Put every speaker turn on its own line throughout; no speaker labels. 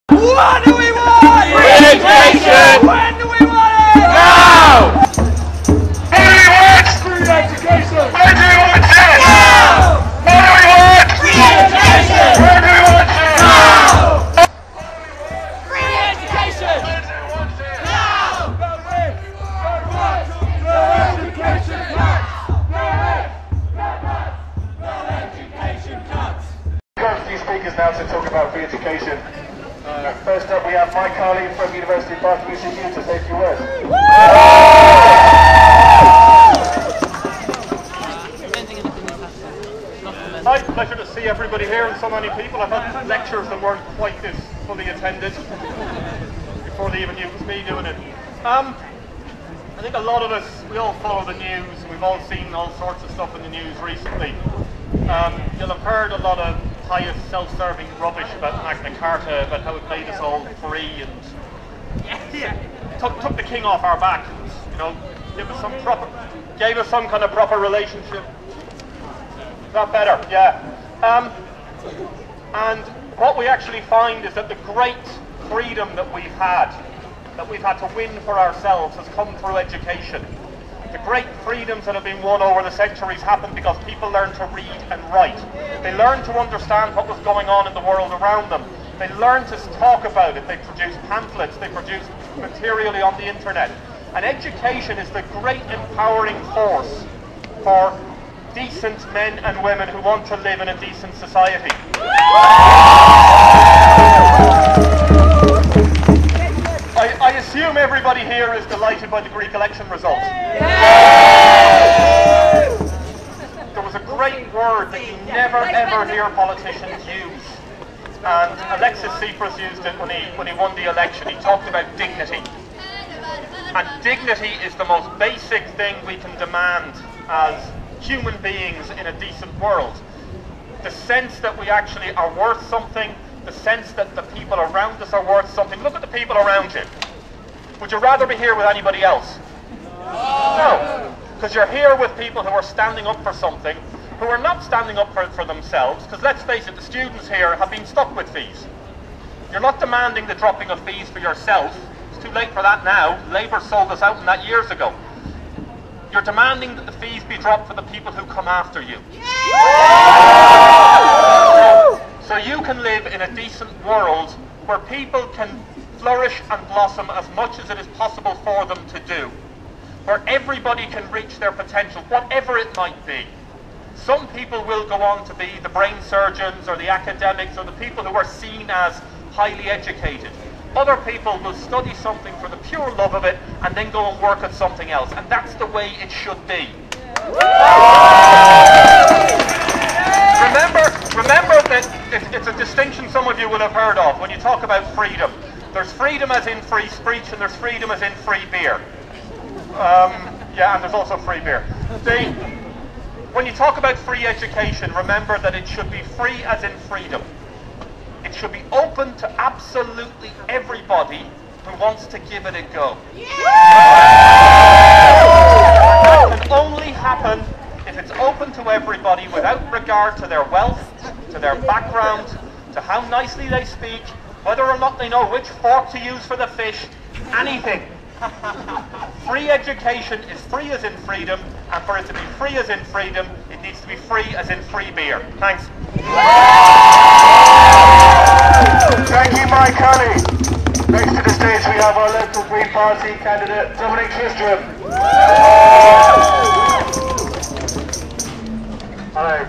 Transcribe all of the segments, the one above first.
What do we want?
Free education!
When do we want it?
Now!
What do we want? Free education!
When do we want it?
Now!
What do we want?
Free education!
When do we want it?
Now! Free education!
When do we want it?
Now! No risk, no rights, no education cuts! No risk, no rights, no education cuts!
We've got a few speakers now to talk about free education. First up we have Mike Harley from University of Bath UCU to say a few words.
Hi, pleasure to see everybody here and so many people. I've had lectures that weren't quite this fully attended before they even knew it was me doing it. I think a lot of us, we all follow the news and we've all seen all sorts of stuff in the news recently. You'll have heard a lot of pious, self-serving rubbish about Magna Carta, about how it made us all free and took the king off our back and, you know, gave us some kind of proper relationship. Is that better? Yeah. And what we actually find is that the great freedom that we've had to win for ourselves, has come through education. The great freedoms that have been won over the centuries happened because people learned to read and write. They learned to understand what was going on in the world around them. They learned to talk about it. They produced pamphlets. They produced materially on the internet. And education is the great empowering force for decent men and women who want to live in a decent society. I assume everybody here is delighted by the Greek election results. There was a great word that you never ever hear politicians use, and Alexis Tsipras used it when he won the election. He talked about dignity. And dignity is the most basic thing we can demand as human beings in a decent world. The sense that we actually are worth something, the sense that the people around us are worth something. Look at the people around you. Would you rather be here with anybody else? No. Because you're here with people who are standing up for something, who are not standing up for themselves, because let's face it, the students here have been stuck with fees. You're not demanding the dropping of fees for yourself. It's too late for that now. Labour sold us out on that years ago. You're demanding that the fees be dropped for the people who come after you. So you can live in a decent world where people can flourish and blossom as much as it is possible for them to do. Where everybody can reach their potential, whatever it might be. Some people will go on to be the brain surgeons or the academics or the people who are seen as highly educated. Other people will study something for the pure love of it and then go and work at something else. And that's the way it should be. Remember that it's a distinction some of you will have heard of when you talk about freedom. There's freedom as in free speech and there's freedom as in free beer. Yeah, and there's also free beer. When you talk about free education, remember that it should be free as in freedom. It should be open to absolutely everybody who wants to give it a go. That can only happen if it's open to everybody without regard to their wealth, to their background, to how nicely they speak, whether or not they know which fork to use for the fish, anything. Free education is free as in freedom, and for it to be free as in freedom, it needs to be free as in free beer. Thanks.
Thank you, Mike Harley. Next to the stage we have our local Green Party candidate, Dominic Tristram. Hello.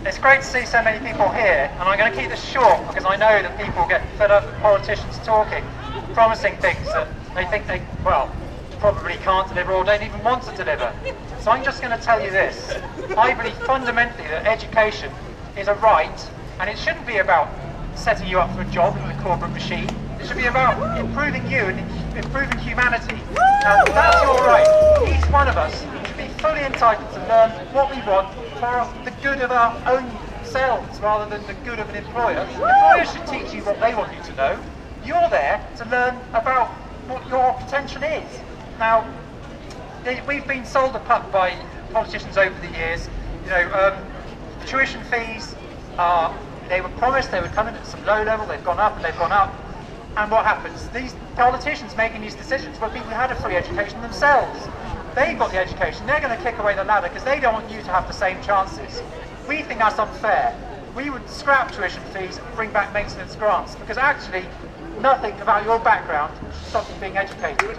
It's great to see so many people here, and I'm going to keep this short because I know that people get fed up with politicians talking, promising things that they think they, well, probably can't deliver or don't even want to deliver. So I'm just going to tell you this. I believe fundamentally that education is a right, and it shouldn't be about setting you up for a job in the corporate machine. It should be about improving you and improving humanity. Now, that's your right. Each one of us should be fully entitled to learn what we want for the good of our own selves rather than the good of an employer. Employers should teach you what they want you to know. You're there to learn about what your potential is. Now, we've been sold a pup by politicians over the years. You know, tuition fees are They were promised they would come in at some low level, they've gone up and they've gone up. And what happens? These politicians making these decisions were people who had a free education themselves. They've got the education, they're going to kick away the ladder because they don't want you to have the same chances. We think that's unfair. We would scrap tuition fees and bring back maintenance grants because actually nothing about your background stops you being educated.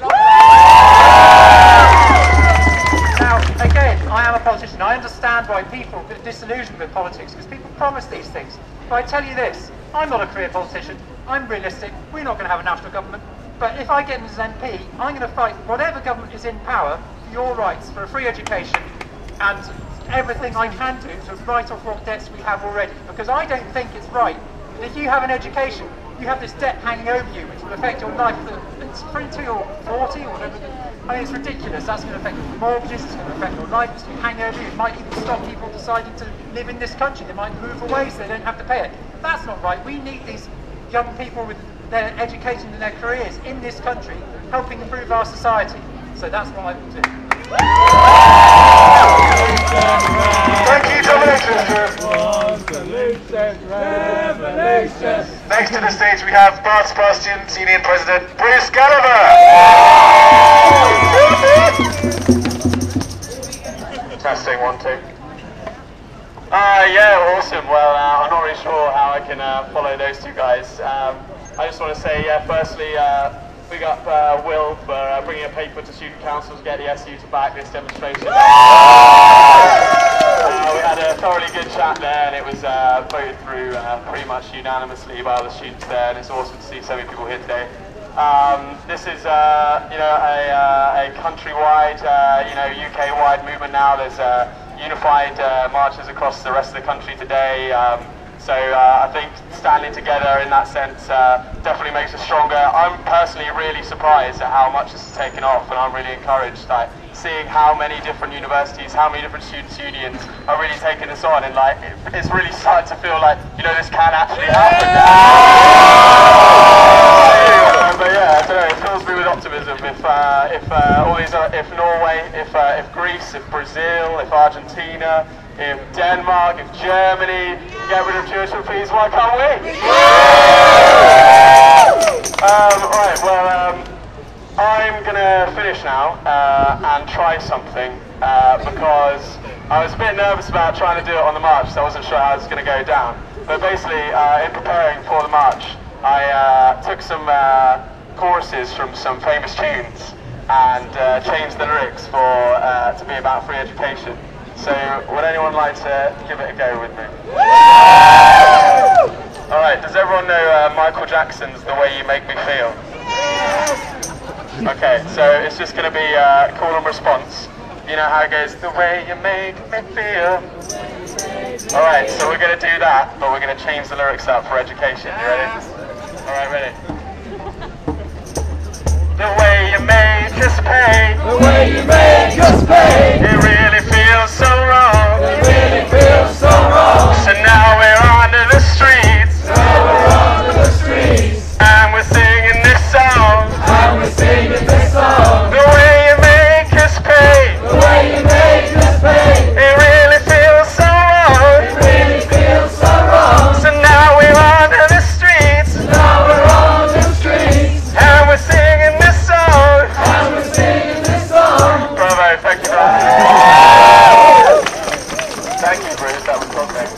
Now, again, I am a politician. I understand why people get disillusioned with politics because people promise these things. But I tell you this, I'm not a career politician. I'm realistic. We're not going to have a national government. But if I get in as an MP, I'm going to fight whatever government is in power for your rights, for a free education, and everything I can do to write off what debts we have already. Because I don't think it's right that if you have an education, you have this debt hanging over you which will affect your life until you're 40 or whatever. I mean, it's ridiculous. That's going to affect your mortgages, it's going to affect your life, it's going to hang over you. It might even stop people deciding to live in this country. They might move away so they don't have to pay it. That's not right. We need these young people with their education and their careers in this country helping improve our society. So that's what I will do.
Thank you, Dominations. Next to the stage we have Bath Spa Students Union President Bruce Gallagher. Testing 1, 2.
Yeah, awesome. Well, I'm not really sure how I can follow those two guys. I just want to say, firstly, big up Will for bringing a paper to student council to get the SU to back this demonstration. We had a thoroughly good chat there, and it was voted through pretty much unanimously by all the students there, and it's awesome to see so many people here today. This is, a countrywide, UK-wide movement now. There's unified marches across the rest of the country today. So I think standing together in that sense definitely makes us stronger. I'm personally really surprised at how much this has taken off, and I'm really encouraged by seeing how many different universities, how many different students' unions are really taking this on, and it's really starting to feel like, this can actually happen. But yeah, I don't know, it fills me with optimism if all these if Norway, if Greece, if Brazil, if Argentina, if Denmark, if Germany get rid of tuition fees, why can't we? Alright, well, I'm gonna finish now and try something because I was a bit nervous about trying to do it on the march, so I wasn't sure how it was gonna go down. But basically, in preparing for the march, I took some choruses from some famous tunes and changed the lyrics to be about free education. So, would anyone like to give it a go with me? Alright, does everyone know Michael Jackson's The Way You Make Me Feel? Okay, so it's just going to be call and response. You know how it goes, the way you make me feel. Alright, so we're going to do that, but we're going to change the lyrics up for education. You ready? Alright, ready? The way you make us pay.
The way you make us pay.
It really feels so wrong.
It really feels so wrong.
So now we're onto the streets.
Now we're onto the streets.
And we're singing this song.
And we're singing this song.
The way you make us pay.
The way you make us pay.
It really feels so wrong.
It really feels so wrong.
So now we're onto the streets.
Now we're on the streets.
And we're singing this song.
And we're singing this song.
Bravo, thank you, Bruce. Thank you, Bruce, that was perfect.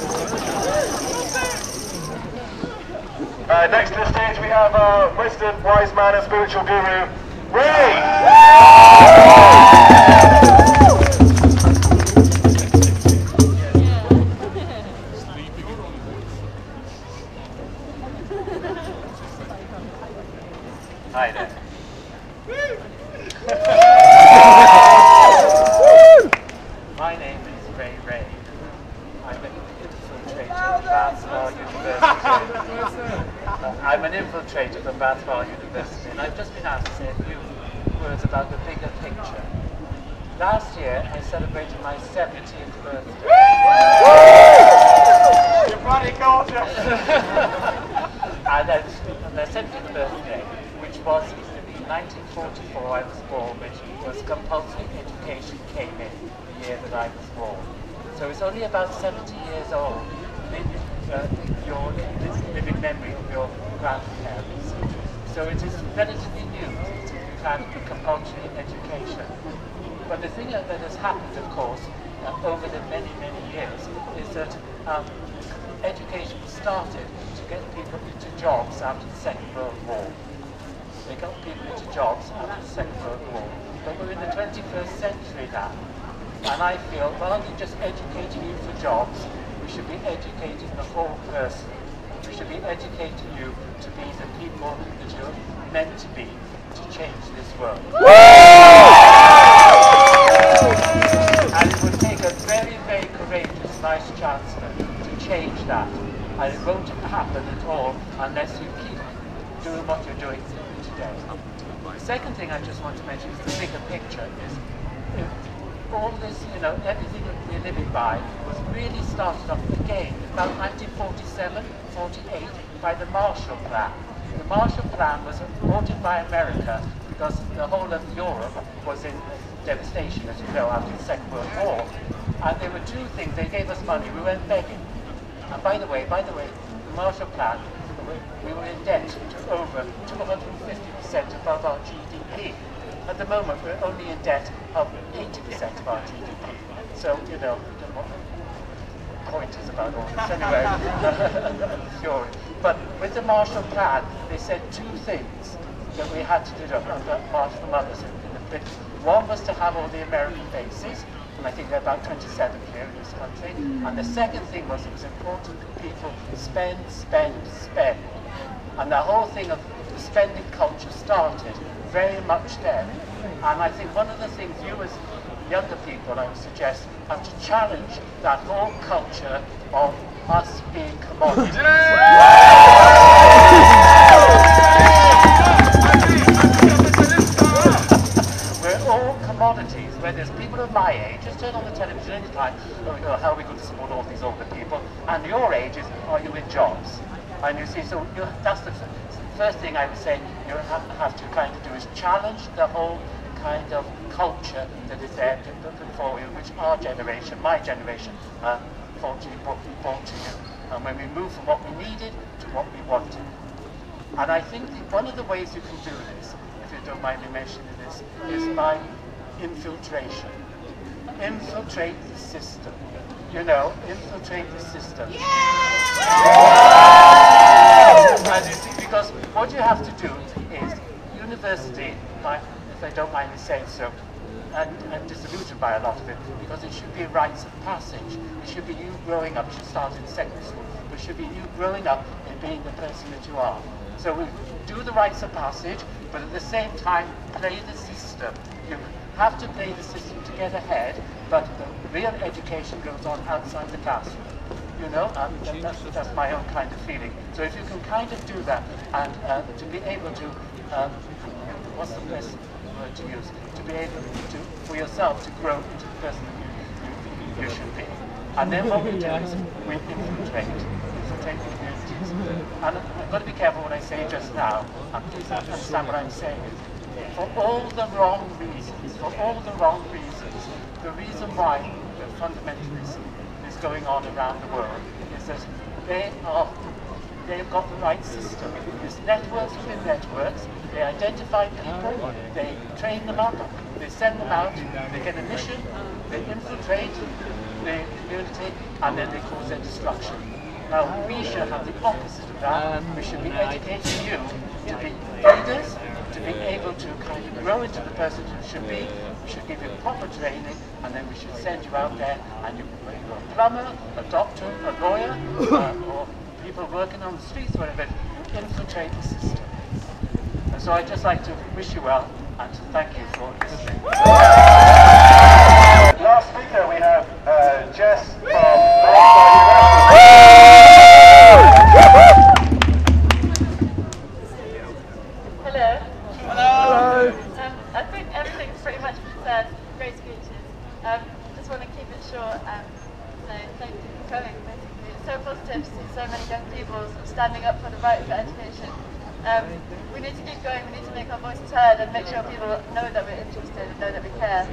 Next to the stage we have our resident wise man and spiritual guru, Ray!
Hi there. My name is Ray Ray. I'm an infiltrator from Bath Spa University. I'm an infiltrator from Bath Spa University, and I've just been asked to say a few words about the bigger picture. Last year, I celebrated my 70th birthday.
You're bloody gorgeous.
And the 70th birthday, which was in 1944 I was born, which was compulsory education came in the year that I was born. So it's only about 70 years old.
your living memory of your grandparents. So it is relatively new to have compulsory education. But the thing that has happened, of course, over the many, many years is that education started to get people into jobs after the Second World War. They got people into jobs after the Second World War. But we're in the 21st century now. And I feel, rather than just educating you for jobs, we should be educating the whole person. We should be educating you to be the people that you're meant to be to change this world. And it would take a very, very courageous Vice Chancellor to change that. And it won't happen at all unless you keep doing what you're doing today. The second thing I just want to mention is the bigger picture is all this, everything that we're living by was really started off again about 1947, 48 by the Marshall Plan. The Marshall Plan was aborted by America because the whole of Europe was in devastation, as you know, after the Second World War. And there were two things. They gave us money. We went begging. And by the way, the Marshall Plan, we were in debt to over 250% above our GDP. At the moment, we're only in debt of 80% of our GDP. So, I don't know what the point is about all this anyway. But with the Marshall Plan, they said two things that we had to do apart from others in the British. One was to have all the American bases, and I think there are about 27 here in this country. And the second thing was it was important that people spend. And the whole thing of the spending culture started very much then. And I think one of the things you as younger people, I would suggest, have to challenge that whole culture of us being commodities. We're all commodities, where there's people of my age, just turn on the television any time, how are we going to support all these older people? And your age is, are you in jobs? And you see, so that's the first thing I would say you have to kind of do is challenge the whole kind of culture that is there before you, which our generation, my generation, fortunately brought to you. And when we move from what we needed to what we wanted. And I think one of the ways you can do this, if you don't mind me mentioning this, is by infiltration. Infiltrate the system. Infiltrate the system. Because what you have to do is, university, if I don't mind me saying so, and disillusioned by a lot of it, because it should be rites of passage. It should be you growing up. You should start in secondary school, but it should be you growing up and being the person that you are. So we do the rites of passage, but at the same time play the system. You have to play the system to get ahead, but the real education goes on outside the classroom. That's my own kind of feeling. So if you can kind of do that, and to be able to, what's the best word to use? To be able to, for yourself, to grow into the person that you should be. And then what we do is we infiltrate communities. And I've got to be careful what I say just now, and please understand what I'm saying is, for all the wrong reasons, the reason why the fundamentalism is going on around the world is that they've got the right system. There's networks within networks, they identify people, they train them up, they send them out, they get a mission, they infiltrate the community, and then they cause their destruction. Now, we should have the opposite of that. We should be educating you to be leaders, to be able to kind of grow into the person you should be. We should give you proper training, and then we should send you out there, and you're a plumber, a doctor, a lawyer, or people working on the streets, whatever, you infiltrate the system. And so I'd just like to wish you well, and to thank you for listening.
Last speaker we have Jess from
Hello. Hello. I think everything's pretty much been said. Great speeches. Just want to keep it short and say thank you for coming. Basically, it's so positive to see so many young people standing up for the right for education. We need to keep going. We need to make our voices heard and make sure people know that we're interested and know that we care.